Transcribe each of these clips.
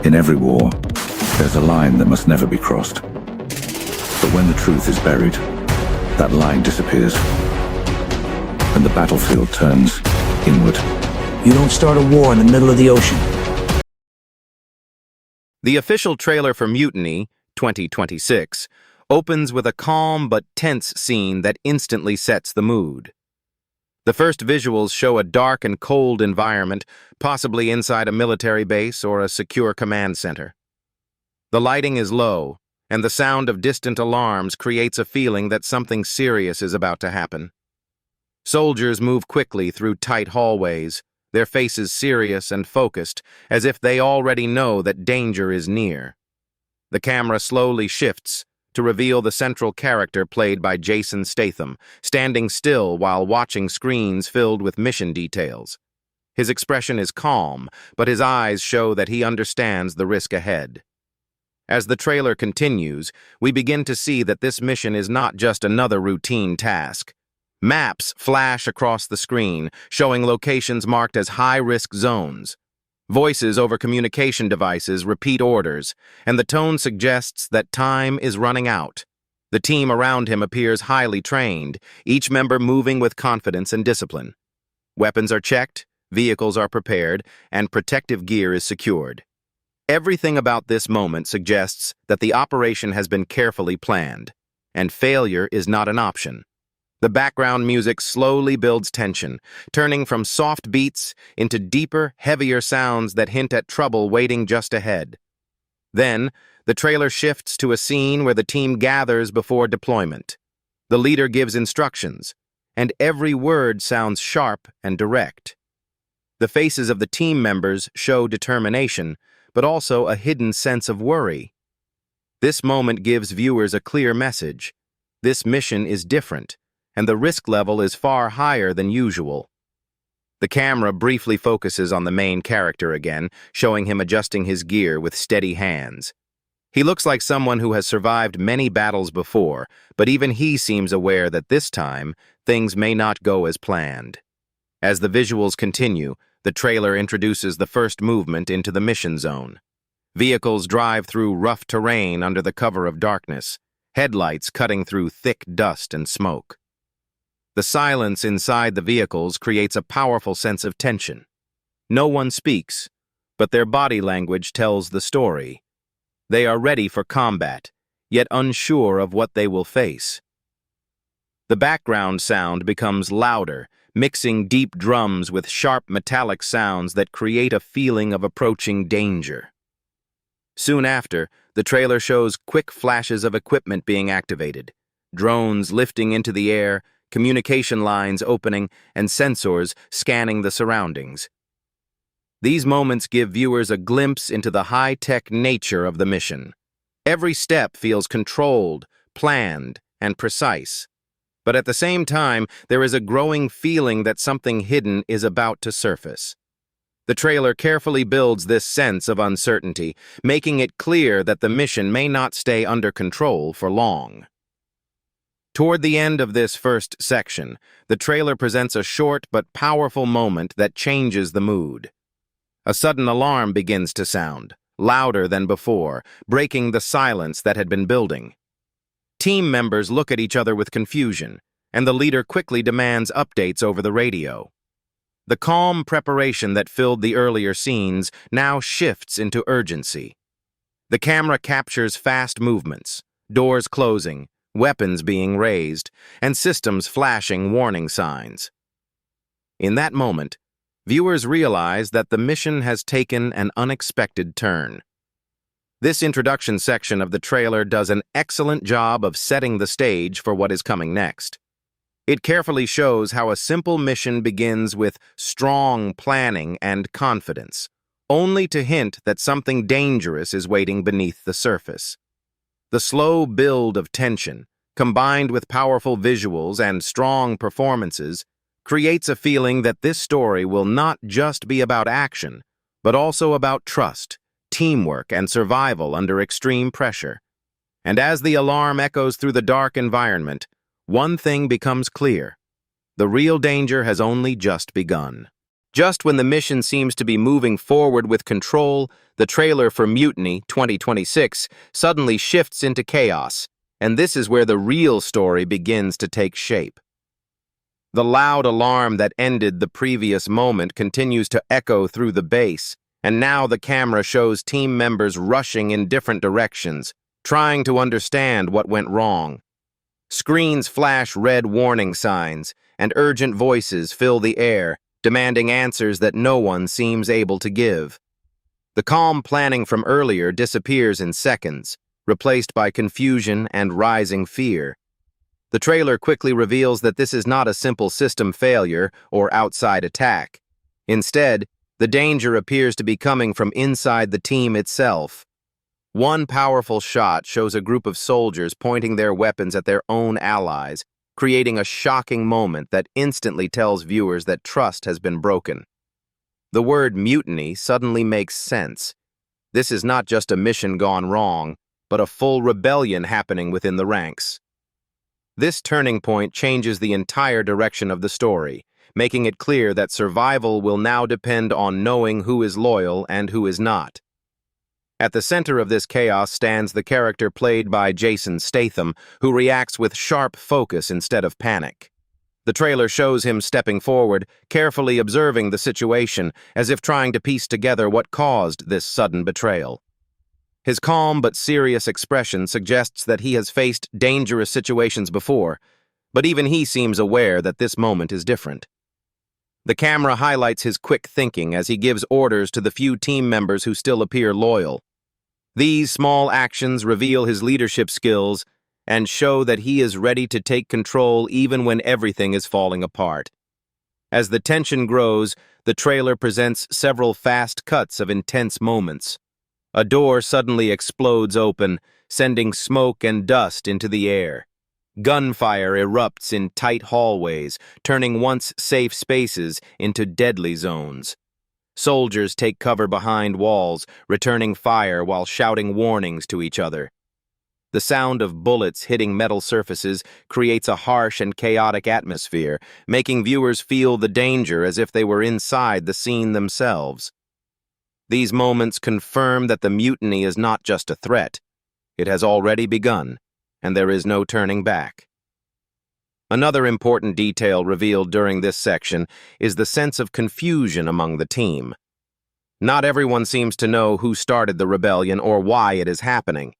In every war, there's a line that must never be crossed. But when the truth is buried, that line disappears, and the battlefield turns inward. You don't start a war in the middle of the ocean. The official trailer for Mutiny, 2026, opens with a calm but tense scene that instantly sets the mood. The first visuals show a dark and cold environment, possibly inside a military base or a secure command center. The lighting is low, and the sound of distant alarms creates a feeling that something serious is about to happen. Soldiers move quickly through tight hallways, their faces serious and focused, as if they already know that danger is near. The camera slowly shifts to reveal the central character played by Jason Statham, standing still while watching screens filled with mission details. His expression is calm, but his eyes show that he understands the risk ahead. As the trailer continues, we begin to see that this mission is not just another routine task. Maps flash across the screen, showing locations marked as high-risk zones. Voices over communication devices repeat orders, and the tone suggests that time is running out. The team around him appears highly trained, each member moving with confidence and discipline. Weapons are checked, vehicles are prepared, and protective gear is secured. Everything about this moment suggests that the operation has been carefully planned, and failure is not an option. The background music slowly builds tension, turning from soft beats into deeper, heavier sounds that hint at trouble waiting just ahead. Then, the trailer shifts to a scene where the team gathers before deployment. The leader gives instructions, and every word sounds sharp and direct. The faces of the team members show determination, but also a hidden sense of worry. This moment gives viewers a clear message. This mission is different, and the risk level is far higher than usual. The camera briefly focuses on the main character again, showing him adjusting his gear with steady hands. He looks like someone who has survived many battles before, but even he seems aware that this time, things may not go as planned. As the visuals continue, the trailer introduces the first movement into the mission zone. Vehicles drive through rough terrain under the cover of darkness, headlights cutting through thick dust and smoke. The silence inside the vehicles creates a powerful sense of tension. No one speaks, but their body language tells the story. They are ready for combat, yet unsure of what they will face. The background sound becomes louder, mixing deep drums with sharp metallic sounds that create a feeling of approaching danger. Soon after, the trailer shows quick flashes of equipment being activated, drones lifting into the air, communication lines opening, and sensors scanning the surroundings. These moments give viewers a glimpse into the high-tech nature of the mission. Every step feels controlled, planned, and precise. But at the same time, there is a growing feeling that something hidden is about to surface. The trailer carefully builds this sense of uncertainty, making it clear that the mission may not stay under control for long. Toward the end of this first section, the trailer presents a short but powerful moment that changes the mood. A sudden alarm begins to sound, louder than before, breaking the silence that had been building. Team members look at each other with confusion, and the leader quickly demands updates over the radio. The calm preparation that filled the earlier scenes now shifts into urgency. The camera captures fast movements, doors closing, weapons being raised, and systems flashing warning signs. In that moment, viewers realize that the mission has taken an unexpected turn. This introduction section of the trailer does an excellent job of setting the stage for what is coming next. It carefully shows how a simple mission begins with strong planning and confidence, only to hint that something dangerous is waiting beneath the surface. The slow build of tension, combined with powerful visuals and strong performances, creates a feeling that this story will not just be about action, but also about trust, teamwork, and survival under extreme pressure. And as the alarm echoes through the dark environment, one thing becomes clear. The real danger has only just begun. Just when the mission seems to be moving forward with control, the trailer for Mutiny 2026 suddenly shifts into chaos, and this is where the real story begins to take shape. The loud alarm that ended the previous moment continues to echo through the base, and now the camera shows team members rushing in different directions, trying to understand what went wrong. Screens flash red warning signs, and urgent voices fill the air, demanding answers that no one seems able to give. The calm planning from earlier disappears in seconds, replaced by confusion and rising fear. The trailer quickly reveals that this is not a simple system failure or outside attack. Instead, the danger appears to be coming from inside the team itself. One powerful shot shows a group of soldiers pointing their weapons at their own allies, creating a shocking moment that instantly tells viewers that trust has been broken. The word mutiny suddenly makes sense. This is not just a mission gone wrong, but a full rebellion happening within the ranks. This turning point changes the entire direction of the story, making it clear that survival will now depend on knowing who is loyal and who is not. At the center of this chaos stands the character played by Jason Statham, who reacts with sharp focus instead of panic. The trailer shows him stepping forward, carefully observing the situation, as if trying to piece together what caused this sudden betrayal. His calm but serious expression suggests that he has faced dangerous situations before, but even he seems aware that this moment is different. The camera highlights his quick thinking as he gives orders to the few team members who still appear loyal. These small actions reveal his leadership skills and show that he is ready to take control even when everything is falling apart. As the tension grows, the trailer presents several fast cuts of intense moments. A door suddenly explodes open, sending smoke and dust into the air. Gunfire erupts in tight hallways, turning once safe spaces into deadly zones. Soldiers take cover behind walls, returning fire while shouting warnings to each other. The sound of bullets hitting metal surfaces creates a harsh and chaotic atmosphere, making viewers feel the danger as if they were inside the scene themselves. These moments confirm that the mutiny is not just a threat. It has already begun, and there is no turning back. Another important detail revealed during this section is the sense of confusion among the team. Not everyone seems to know who started the rebellion or why it is happening.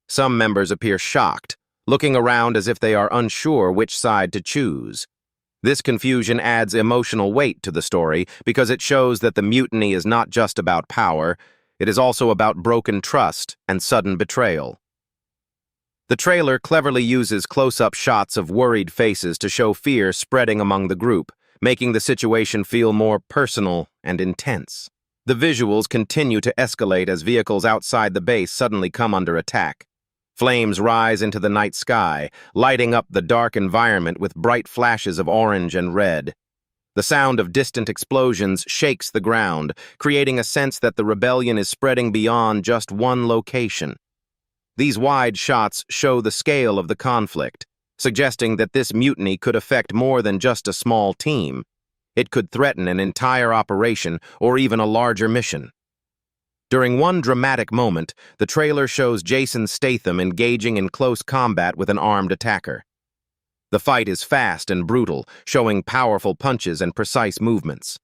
Some members appear shocked, looking around as if they are unsure which side to choose. This confusion adds emotional weight to the story because it shows that the mutiny is not just about power, it is also about broken trust and sudden betrayal. The trailer cleverly uses close-up shots of worried faces to show fear spreading among the group, making the situation feel more personal and intense. The visuals continue to escalate as vehicles outside the base suddenly come under attack. Flames rise into the night sky, lighting up the dark environment with bright flashes of orange and red. The sound of distant explosions shakes the ground, creating a sense that the rebellion is spreading beyond just one location. These wide shots show the scale of the conflict, suggesting that this mutiny could affect more than just a small team. It could threaten an entire operation or even a larger mission. During one dramatic moment, the trailer shows Jason Statham engaging in close combat with an armed attacker. The fight is fast and brutal, showing powerful punches and precise movements.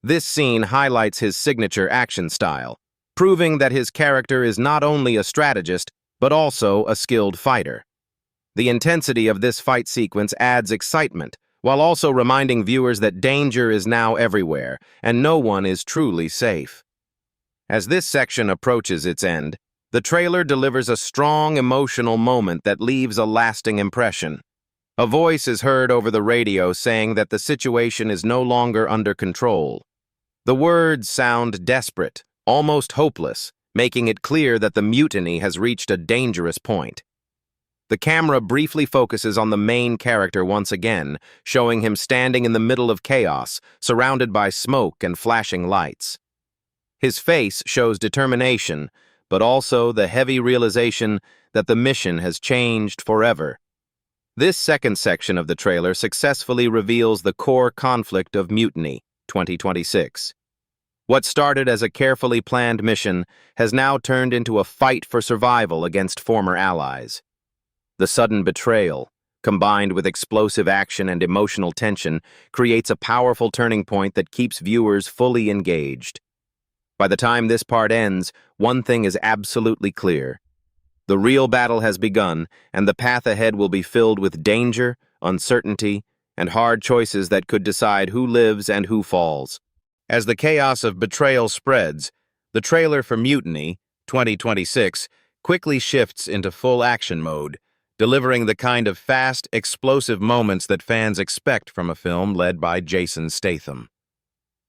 This scene highlights his signature action style, proving that his character is not only a strategist, but also a skilled fighter. The intensity of this fight sequence adds excitement, while also reminding viewers that danger is now everywhere, and no one is truly safe. As this section approaches its end, the trailer delivers a strong emotional moment that leaves a lasting impression. A voice is heard over the radio saying that the situation is no longer under control. The words sound desperate, almost hopeless, making it clear that the mutiny has reached a dangerous point. The camera briefly focuses on the main character once again, showing him standing in the middle of chaos, surrounded by smoke and flashing lights. His face shows determination, but also the heavy realization that the mission has changed forever. This second section of the trailer successfully reveals the core conflict of Mutiny 2026. What started as a carefully planned mission has now turned into a fight for survival against former allies. The sudden betrayal, combined with explosive action and emotional tension, creates a powerful turning point that keeps viewers fully engaged. By the time this part ends, one thing is absolutely clear. The real battle has begun, and the path ahead will be filled with danger, uncertainty, and hard choices that could decide who lives and who falls. As the chaos of betrayal spreads, the trailer for Mutiny, 2026, quickly shifts into full action mode, delivering the kind of fast, explosive moments that fans expect from a film led by Jason Statham.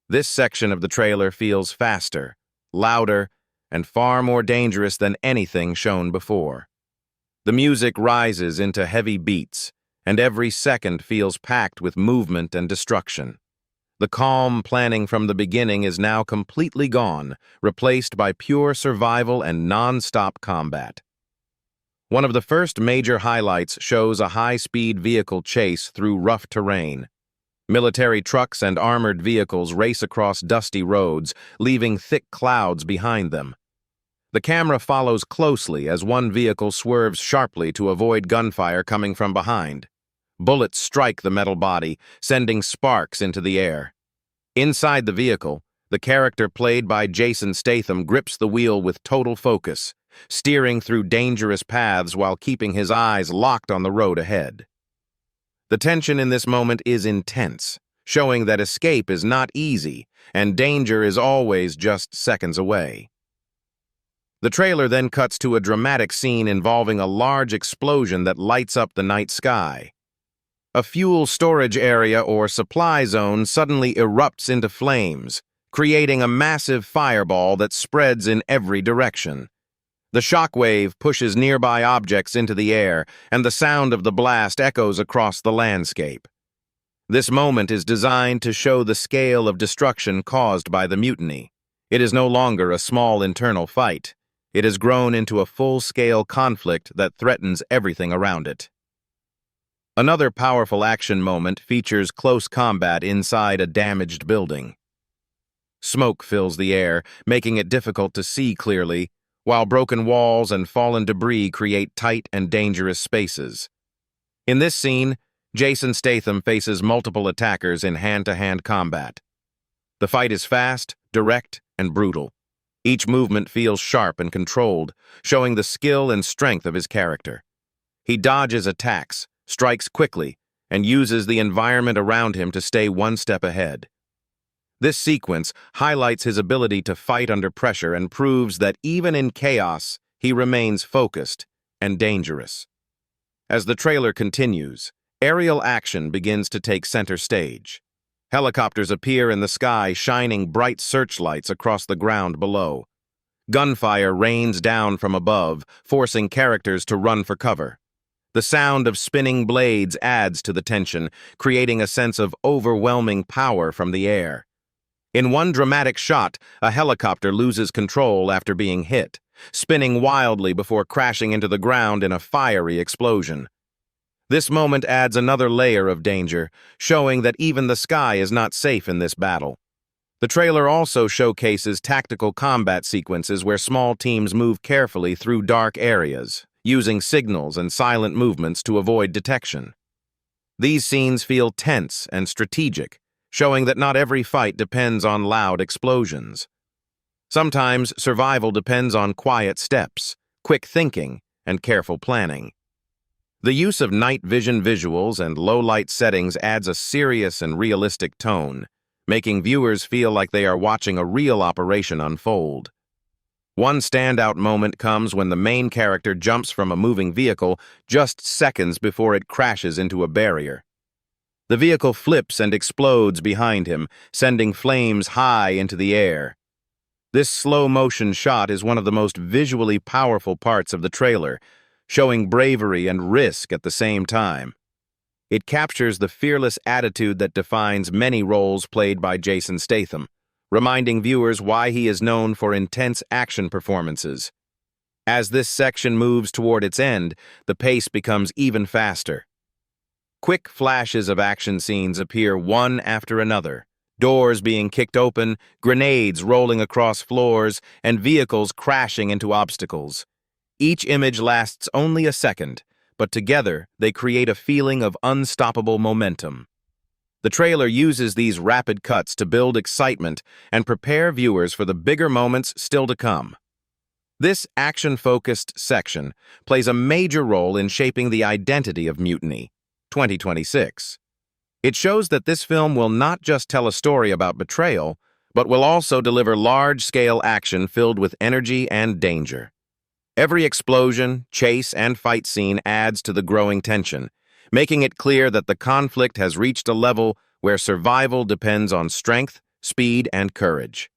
This section of the trailer feels faster, louder, and far more dangerous than anything shown before. The music rises into heavy beats, and every second feels packed with movement and destruction. The calm planning from the beginning is now completely gone, replaced by pure survival and non-stop combat. One of the first major highlights shows a high-speed vehicle chase through rough terrain. Military trucks and armored vehicles race across dusty roads, leaving thick clouds behind them. The camera follows closely as one vehicle swerves sharply to avoid gunfire coming from behind. Bullets strike the metal body, sending sparks into the air. Inside the vehicle, the character played by Jason Statham grips the wheel with total focus, steering through dangerous paths while keeping his eyes locked on the road ahead. The tension in this moment is intense, showing that escape is not easy and danger is always just seconds away. The trailer then cuts to a dramatic scene involving a large explosion that lights up the night sky. A fuel storage area or supply zone suddenly erupts into flames, creating a massive fireball that spreads in every direction. The shockwave pushes nearby objects into the air, and the sound of the blast echoes across the landscape. This moment is designed to show the scale of destruction caused by the mutiny. It is no longer a small internal fight. It has grown into a full-scale conflict that threatens everything around it. Another powerful action moment features close combat inside a damaged building. Smoke fills the air, making it difficult to see clearly, while broken walls and fallen debris create tight and dangerous spaces. In this scene, Jason Statham faces multiple attackers in hand-to-hand combat. The fight is fast, direct, and brutal. Each movement feels sharp and controlled, showing the skill and strength of his character. He dodges attacks, strikes quickly, and uses the environment around him to stay one step ahead. This sequence highlights his ability to fight under pressure and proves that even in chaos, he remains focused and dangerous. As the trailer continues, aerial action begins to take center stage. Helicopters appear in the sky, shining bright searchlights across the ground below. Gunfire rains down from above, forcing characters to run for cover. The sound of spinning blades adds to the tension, creating a sense of overwhelming power from the air. In one dramatic shot, a helicopter loses control after being hit, spinning wildly before crashing into the ground in a fiery explosion. This moment adds another layer of danger, showing that even the sky is not safe in this battle. The trailer also showcases tactical combat sequences where small teams move carefully through dark areas, using signals and silent movements to avoid detection. These scenes feel tense and strategic, showing that not every fight depends on loud explosions. Sometimes survival depends on quiet steps, quick thinking, and careful planning. The use of night vision visuals and low-light settings adds a serious and realistic tone, making viewers feel like they are watching a real operation unfold. One standout moment comes when the main character jumps from a moving vehicle just seconds before it crashes into a barrier. The vehicle flips and explodes behind him, sending flames high into the air. This slow-motion shot is one of the most visually powerful parts of the trailer, showing bravery and risk at the same time. It captures the fearless attitude that defines many roles played by Jason Statham, reminding viewers why he is known for intense action performances. As this section moves toward its end, the pace becomes even faster. Quick flashes of action scenes appear one after another, doors being kicked open, grenades rolling across floors, and vehicles crashing into obstacles. Each image lasts only a second, but together they create a feeling of unstoppable momentum. The trailer uses these rapid cuts to build excitement and prepare viewers for the bigger moments still to come. This action-focused section plays a major role in shaping the identity of Mutiny, 2026. It shows that this film will not just tell a story about betrayal, but will also deliver large-scale action filled with energy and danger. Every explosion, chase, and fight scene adds to the growing tension, making it clear that the conflict has reached a level where survival depends on strength, speed, and courage.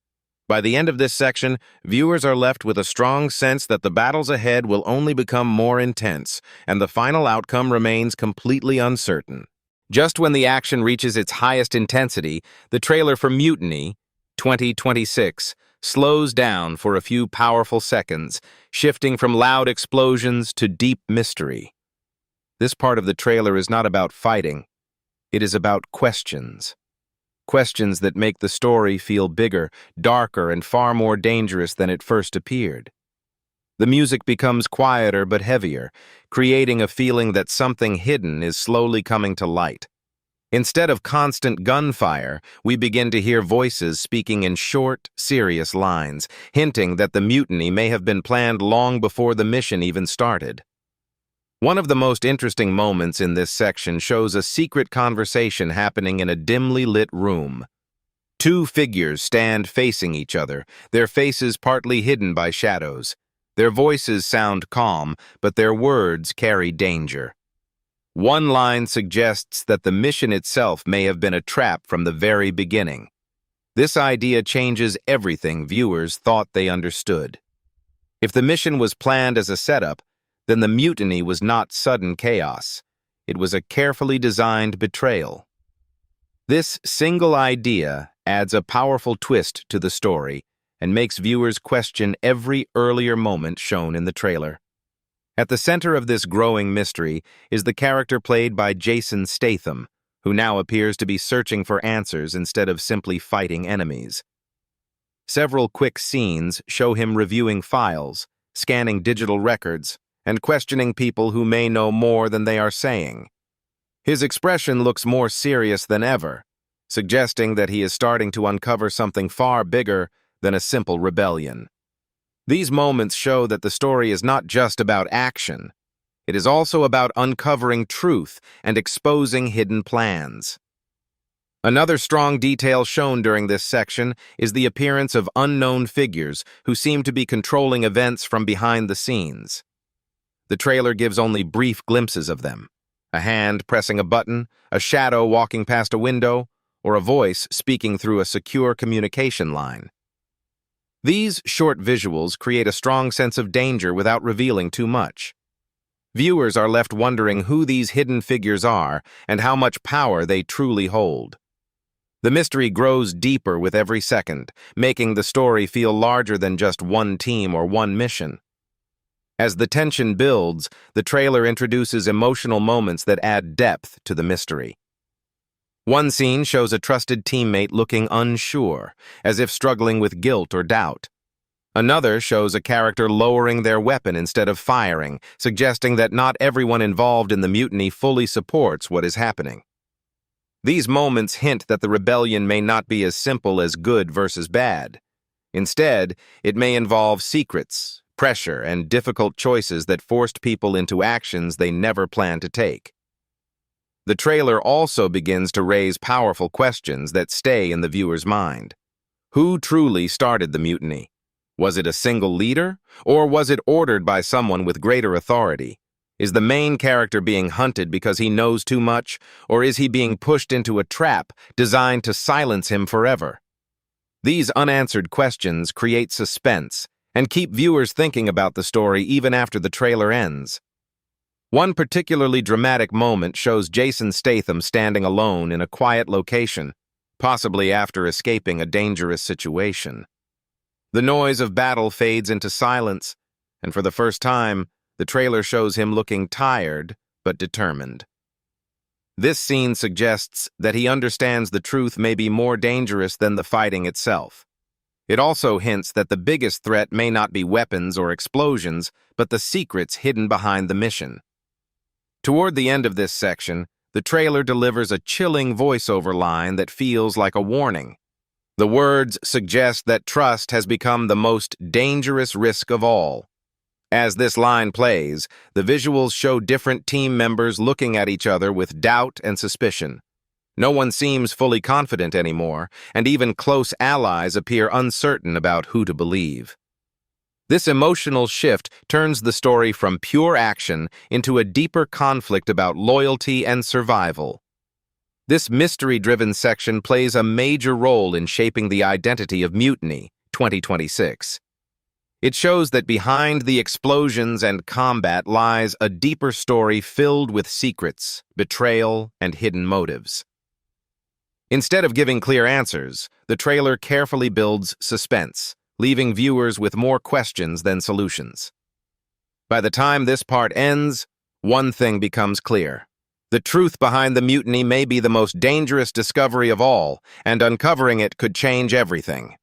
By the end of this section, viewers are left with a strong sense that the battles ahead will only become more intense, and the final outcome remains completely uncertain. Just when the action reaches its highest intensity, the trailer for Mutiny, 2026, slows down for a few powerful seconds, shifting from loud explosions to deep mystery. This part of the trailer is not about fighting. It is about questions. Questions that make the story feel bigger, darker, and far more dangerous than it first appeared. The music becomes quieter but heavier, creating a feeling that something hidden is slowly coming to light. Instead of constant gunfire, we begin to hear voices speaking in short, serious lines, hinting that the mutiny may have been planned long before the mission even started. One of the most interesting moments in this section shows a secret conversation happening in a dimly lit room. Two figures stand facing each other, their faces partly hidden by shadows. Their voices sound calm, but their words carry danger. One line suggests that the mission itself may have been a trap from the very beginning. This idea changes everything viewers thought they understood. If the mission was planned as a setup, then the mutiny was not sudden chaos. It was a carefully designed betrayal. This single idea adds a powerful twist to the story and makes viewers question every earlier moment shown in the trailer. At the center of this growing mystery is the character played by Jason Statham, who now appears to be searching for answers instead of simply fighting enemies. Several quick scenes show him reviewing files, scanning digital records, and questioning people who may know more than they are saying. His expression looks more serious than ever, suggesting that he is starting to uncover something far bigger than a simple rebellion. These moments show that the story is not just about action. It is also about uncovering truth and exposing hidden plans. Another strong detail shown during this section is the appearance of unknown figures who seem to be controlling events from behind the scenes. The trailer gives only brief glimpses of them: a hand pressing a button, a shadow walking past a window, or a voice speaking through a secure communication line. These short visuals create a strong sense of danger without revealing too much. Viewers are left wondering who these hidden figures are and how much power they truly hold. The mystery grows deeper with every second, making the story feel larger than just one team or one mission. As the tension builds, the trailer introduces emotional moments that add depth to the mystery. One scene shows a trusted teammate looking unsure, as if struggling with guilt or doubt. Another shows a character lowering their weapon instead of firing, suggesting that not everyone involved in the mutiny fully supports what is happening. These moments hint that the rebellion may not be as simple as good versus bad. Instead, it may involve secrets, pressure, and difficult choices that forced people into actions they never planned to take. The trailer also begins to raise powerful questions that stay in the viewer's mind. Who truly started the mutiny? Was it a single leader, or was it ordered by someone with greater authority? Is the main character being hunted because he knows too much, or is he being pushed into a trap designed to silence him forever? These unanswered questions create suspense and keep viewers thinking about the story even after the trailer ends. One particularly dramatic moment shows Jason Statham standing alone in a quiet location, possibly after escaping a dangerous situation. The noise of battle fades into silence, and for the first time, the trailer shows him looking tired but determined. This scene suggests that he understands the truth may be more dangerous than the fighting itself. It also hints that the biggest threat may not be weapons or explosions, but the secrets hidden behind the mission. Toward the end of this section, the trailer delivers a chilling voiceover line that feels like a warning. The words suggest that trust has become the most dangerous risk of all. As this line plays, the visuals show different team members looking at each other with doubt and suspicion. No one seems fully confident anymore, and even close allies appear uncertain about who to believe. This emotional shift turns the story from pure action into a deeper conflict about loyalty and survival. This mystery-driven section plays a major role in shaping the identity of Mutiny, 2026. It shows that behind the explosions and combat lies a deeper story filled with secrets, betrayal, and hidden motives. Instead of giving clear answers, the trailer carefully builds suspense, leaving viewers with more questions than solutions. By the time this part ends, one thing becomes clear. The truth behind the mutiny may be the most dangerous discovery of all, and uncovering it could change everything.